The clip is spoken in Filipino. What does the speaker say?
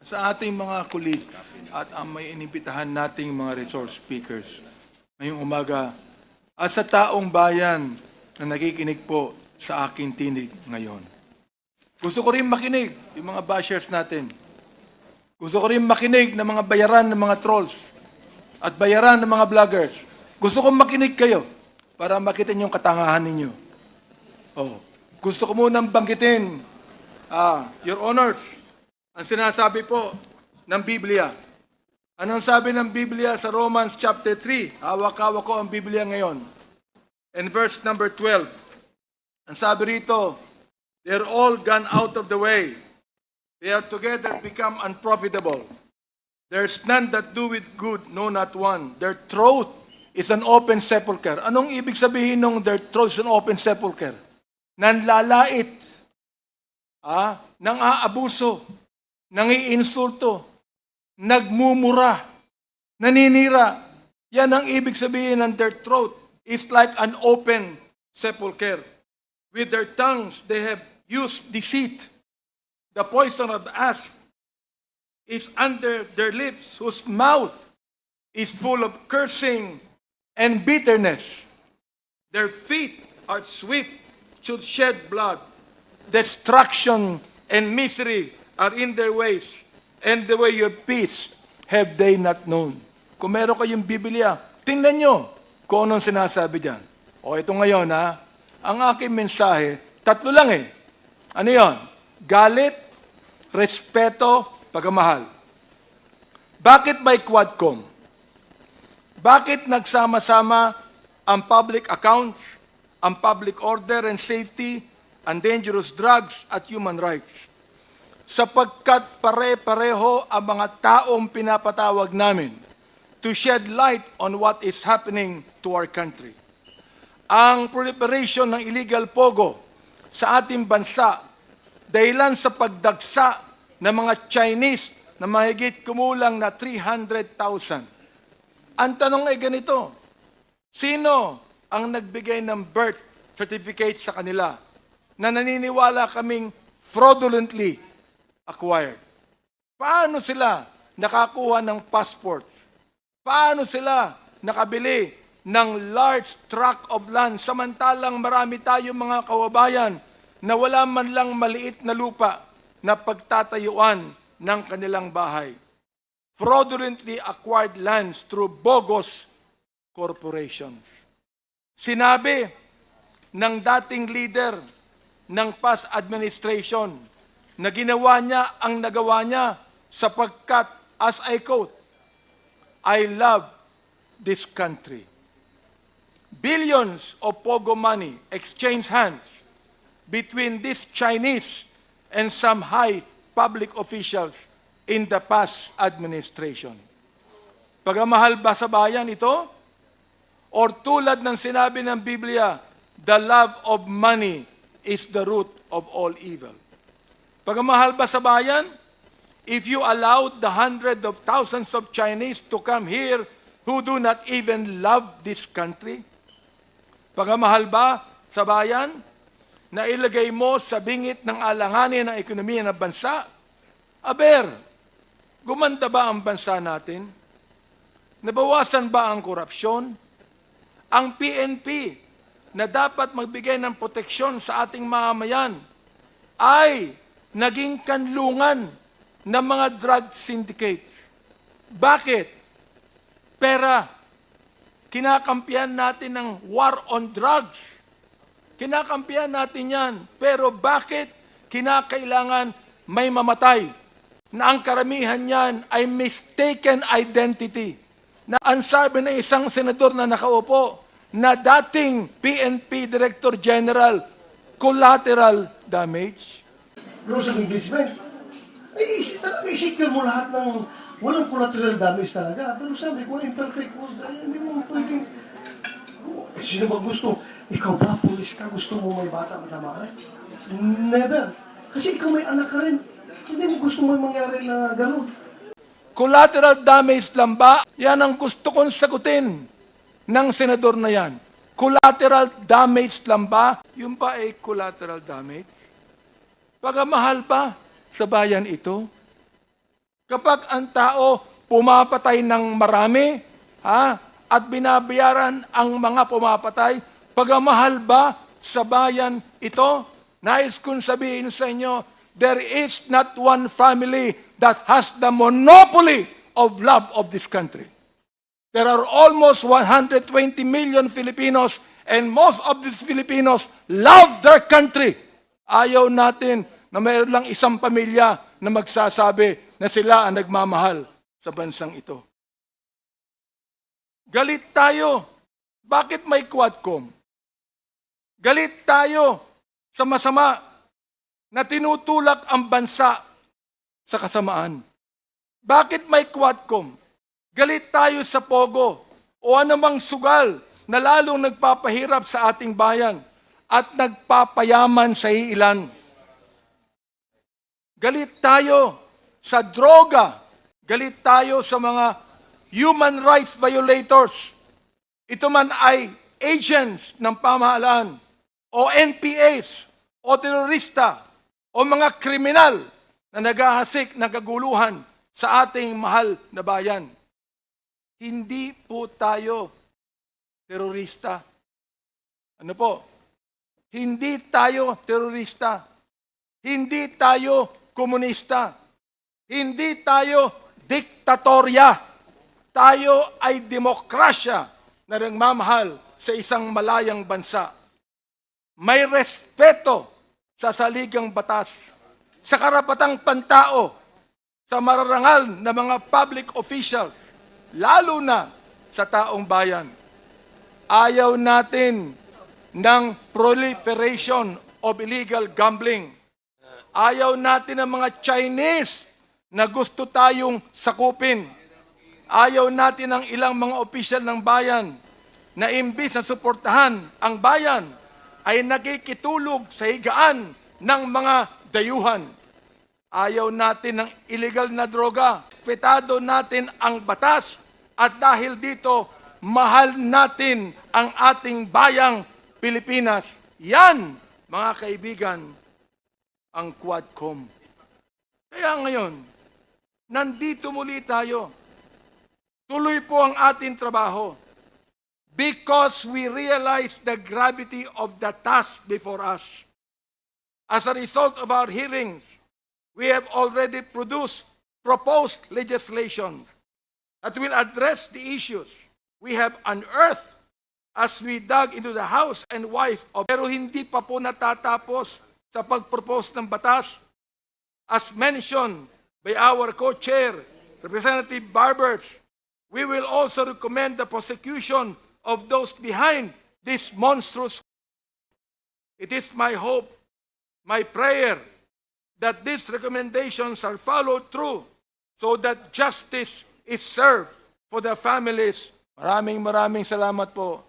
sa ating mga colleagues at ang may inimbitahan nating mga resource speakers ngayong umaga at sa taong bayan na nakikinig po sa aking tinig ngayon. Gusto ko rin makinig yung mga bashers natin. Gusto ko rin makinig ng mga bayaran ng mga trolls at bayaran ng mga vloggers. Gusto kong makinig kayo para makita niyo yung katangahan ninyo. Oh, gusto ko munang banggitin, Your Honors, ang sinasabi po ng Biblia. Anong sabi ng Biblia sa Romans chapter 3? Hawak-hawak ko ang Biblia ngayon. And verse number 12. Ang sabi rito, they're all gone out of the way. They are together become unprofitable. There's none that do it good, no not one. Their throat is an open sepulcher. Anong ibig sabihin ng their throat is an open sepulcher? Nanlalait, nang aabuso, nangiinsulto, nagmumura, naninira. Yan ang ibig sabihin ng their throat is like an open sepulcher. With their tongues, they have used deceit. The poison of asp is under their lips, whose mouth is full of cursing and bitterness. Their feet are swift to shed blood. Destruction and misery are in their ways, and the way of peace have they not known. Kung meron kayong Biblia, tingnan nyo kung anong sinasabi dyan. O ito ngayon ang aking mensahe, tatlo lang Ano yon? Galit, respeto, pagmamahal. Bakit may Quadcom? Bakit nagsama-sama ang public accounts, ang public order and safety, ang dangerous drugs at human rights? Sapagkat pare-pareho ang mga taong pinapatawag namin to shed light on what is happening to our country. Ang proliferation ng illegal pogo sa ating bansa dahilan sa pagdagsa ng mga Chinese na mahigit kumulang na 300,000. Ang tanong ay ganito, sino ang nagbigay ng birth certificate sa kanila na naniniwala kaming fraudulently acquired? Paano sila nakakuha ng passport? Paano sila nakabili ng large tract of land samantalang marami tayong mga kababayan na wala man lang maliit na lupa na pagtatayuan ng kanilang bahay? Fraudulently acquired lands through bogus corporations. Sinabi ng dating leader ng past administration na ginawa niya ang nagawa niya sapagkat, as I quote, I love this country. Billions of pogo money exchanged hands between these Chinese and some high public officials in the past administration. Pagmamahal ba sa bayan ito? Or tulad ng sinabi ng Biblia, the love of money is the root of all evil. Pagmamahal ba sa bayan? If you allowed the hundreds of thousands of Chinese to come here who do not even love this country? Pagmamahal ba sa bayan na ilagay mo sa bingit ng alanganin ng ekonomiya ng bansa? Aber, gumanda ba ang bansa natin? Nabawasan ba ang korupsyon? Ang PNP na dapat magbigay ng proteksyon sa ating mamamayan ay naging kanlungan ng mga drug syndicates. Bakit? Pera. Kinakampihan natin ng war on drugs. Kinakampihan natin yan. Pero bakit kinakailangan may mamatay? Na ang karamihan niyan ay mistaken identity. Na ang sabi ng isang senador na nakaupo, na dating PNP Director General, collateral damage. Loss of investment. Ay, isipin mo lahat ng walang collateral damage talaga. Pero sabi ko, imperfect world, hindi mo pwedeng... Sino ba gusto? Ikaw ba, pulis ka, gusto mo may bata matamaan? Never. Kasi ikaw may anak ka rin. Hindi mo gusto may mangyari na gano'n. Collateral damage lang ba? Yan ang gusto kong sagutin ng senador na yan. Collateral damage lang ba? Yung ba ay collateral damage? Pagmamahal pa sa bayan ito? Kapag ang tao pumapatay ng marami, at binabayaran ang mga pumapatay, pagamahal ba sa bayan ito? Nais kong sabihin sa inyo, there is not one family that has the monopoly of love of this country. There are almost 120 million Filipinos, and most of these Filipinos love their country. Ayaw natin na mayroon lang isang pamilya na magsasabi na sila ang nagmamahal sa bansang ito. Galit tayo. Bakit may Quadcom? Galit tayo sa masama na tinutulak ang bansa sa kasamaan. Bakit may Quadcom? Galit tayo sa Pogo o anumang sugal na lalong nagpapahirap sa ating bayan at nagpapayaman sa iilan. Galit tayo sa droga. Galit tayo sa mga human rights violators. Ito man ay agents ng pamahalaan o NPAs o terorista o mga kriminal na naghahasik ng kaguluhan sa ating mahal na bayan. Hindi po tayo terorista. Ano po? Hindi tayo terorista. Hindi tayo komunista. Hindi tayo diktatorya. Tayo ay demokrasya na nagmamahal sa isang malayang bansa. May respeto sa saligang batas, sa karapatang pantao, sa mararangal na mga public officials, lalo na sa taong bayan. Ayaw natin ng proliferation of illegal gambling. Ayaw natin ng mga Chinese na gusto tayong sakupin. Ayaw natin ng ilang mga opisyal ng bayan na imbis na suportahan ang bayan ay nakikitulog sa higaan ng mga dayuhan. Ayaw natin ng illegal na droga. Respetado natin ang batas at dahil dito, mahal natin ang ating bayang Pilipinas. Yan, mga kaibigan, ang Quadcom. Kaya ngayon, nandito muli tayo. Tuloy po ang ating trabaho because we realize the gravity of the task before us. As a result of our hearings, we have already proposed legislation that will address the issues we have unearthed as we dug into the house and wife of. Pero hindi pa po natatapos sa pagpropose ng batas. As mentioned by our co-chair, Representative Barbers, we will also recommend the prosecution of those behind this monstrous. It is my hope, my prayer, that these recommendations are followed through so that justice is served for the families. Maraming salamat po.